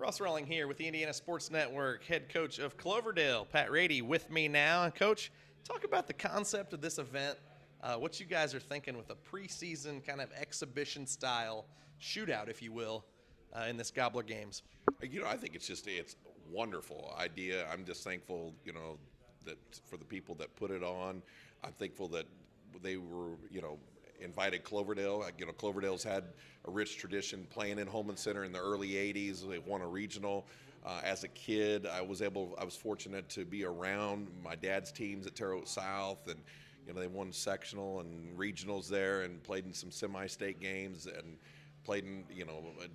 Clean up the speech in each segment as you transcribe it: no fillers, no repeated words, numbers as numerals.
Ross Rolling here with the Indiana Sports Network, head coach of Cloverdale, Pat Rady, with me now. And Coach, talk about the concept of this event, what you guys are thinking with a preseason kind of exhibition-style shootout, if you will, in this Gobbler Games. I think it's a wonderful idea. I'm just thankful, that for the people that put it on. I'm thankful that they were, invited Cloverdale. Cloverdale's had a rich tradition playing in Hulman Center in the early 80s. They won a regional. As a kid, I was fortunate to be around my dad's teams at Terre Haute South, and they won sectional and regionals there, and played in some semi-state games, and played in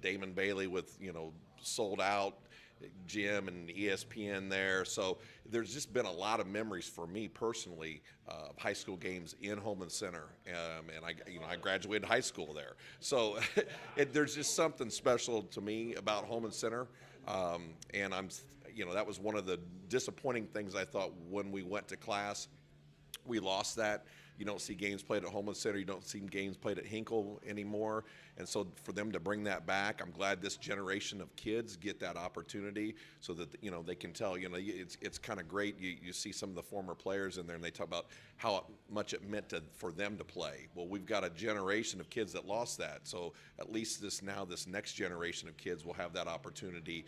Damon Bailey with sold out gym and ESPN there. So there's just been a lot of memories for me personally of high school games in Hulman Center, and I graduated high school there. So there's just something special to me about Hulman Center, and that was one of the disappointing things I thought when we went to class. We lost that. You don't see games played at Hulman Center. You don't see games played at Hinkle anymore. And so for them to bring that back, I'm glad this generation of kids get that opportunity so that, they can tell, it's kind of great. You see some of the former players in there, and they talk about how much it meant for them to play. Well, we've got a generation of kids that lost that. So at least this next generation of kids will have that opportunity.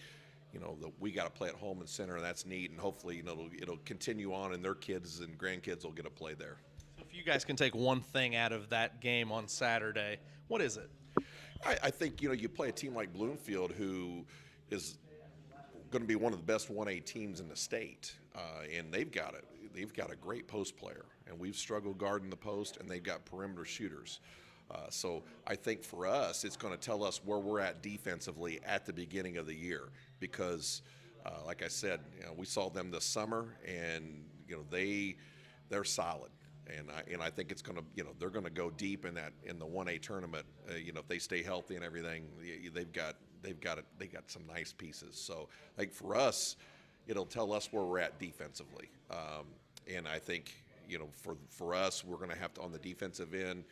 That we got to play at Hulman Center, and that's neat. And hopefully, it'll continue on, and their kids and grandkids will get to play there. If you guys can take one thing out of that game on Saturday, what is it? I think, you play a team like Bloomfield, who is going to be one of the best 1A teams in the state, and they've got a great post player, and we've struggled guarding the post, and they've got perimeter shooters. So I think for us, it's going to tell us where we're at defensively at the beginning of the year, because, like I said, we saw them this summer, and they're solid. And I think it's going to, they're going to go deep in the 1A tournament. If they stay healthy and everything, they've got some nice pieces. So I think for us, it'll tell us where we're at defensively. And I think for us, we're going to have to, on the defensive end,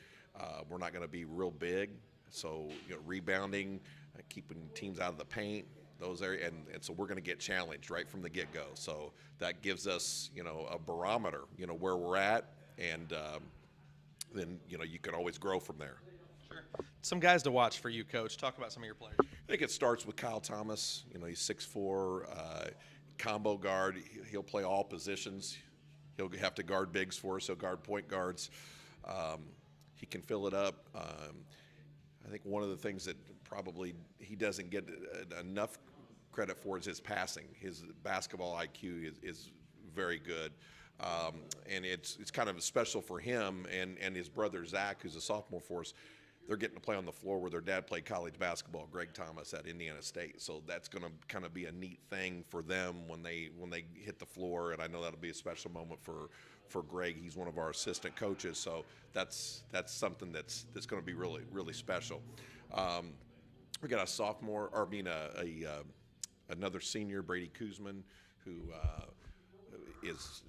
we're not going to be real big. So rebounding, keeping teams out of the paint, those areas, and so we're going to get challenged right from the get-go. So that gives us a barometer, where we're at. And then, you can always grow from there. Sure. Some guys to watch for you, Coach. Talk about some of your players. I think it starts with Kyle Thomas. He's 6'4", combo guard. He'll play all positions. He'll have to guard bigs for us. He'll guard point guards. He can fill it up. I think one of the things that probably he doesn't get enough credit for is his passing. His basketball IQ is very good. And it's kind of special for him and his brother Zach, who's a sophomore for us. They're getting to play on the floor where their dad played college basketball, Greg Thomas, at Indiana State. So that's going to kind of be a neat thing for them when they hit the floor. And I know that'll be a special moment for Greg. He's one of our assistant coaches, so that's something that's going to be really, really special. We got a sophomore, another senior, Brady Kuzman, who is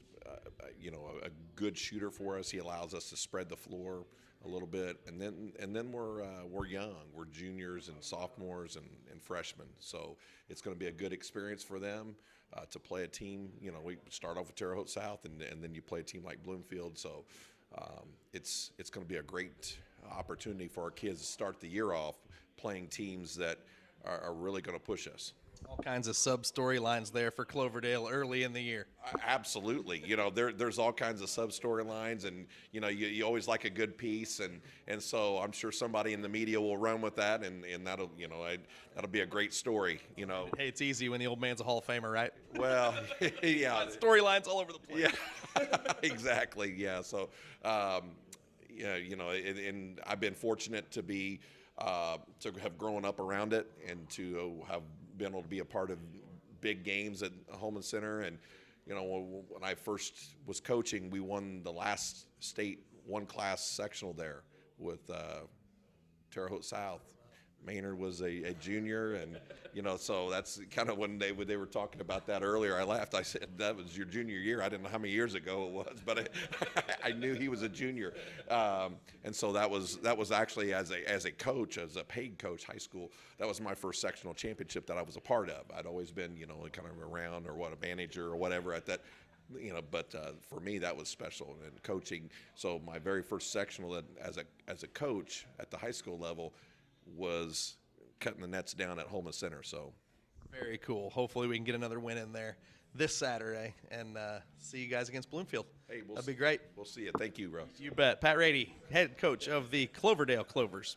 a good shooter for us. He allows us to spread the floor a little bit, and then we're young. We're juniors and sophomores and freshmen, so it's going to be a good experience for them to play a team. We start off with Terre Haute South, and then you play a team like Bloomfield. So it's going to be a great opportunity for our kids to start the year off playing teams that are really going to push us. All kinds of sub-storylines there for Cloverdale early in the year. Absolutely. There's all kinds of sub-storylines, and, you always like a good piece. And so I'm sure somebody in the media will run with that, and that'll be a great story, Hey, it's easy when the old man's a Hall of Famer, right? Well, yeah. Storylines all over the place. Yeah, exactly. Yeah. So, and I've been fortunate to have grown up around it and to have been able to be a part of big games at Hulman Center. And when I first was coaching, we won the last state one class sectional there with Terre Haute South. Maynard was a junior, and so that's kind of when they were talking about that earlier. I laughed. I said that was your junior year. I didn't know how many years ago it was, but I knew he was a junior, and so that was actually as a coach, as a paid coach, high school. That was my first sectional championship that I was a part of. I'd always been kind of around or a manager or whatever at that. But for me that was special and coaching. So my very first sectional as a coach at the high school level was cutting the nets down at Hulman Center. So very cool. Hopefully we can get another win in there this Saturday and see you guys against Bloomfield. Hey, that'd be great. We'll see you. Thank you, bro. You bet. Pat Rady, head coach of the Cloverdale Clovers.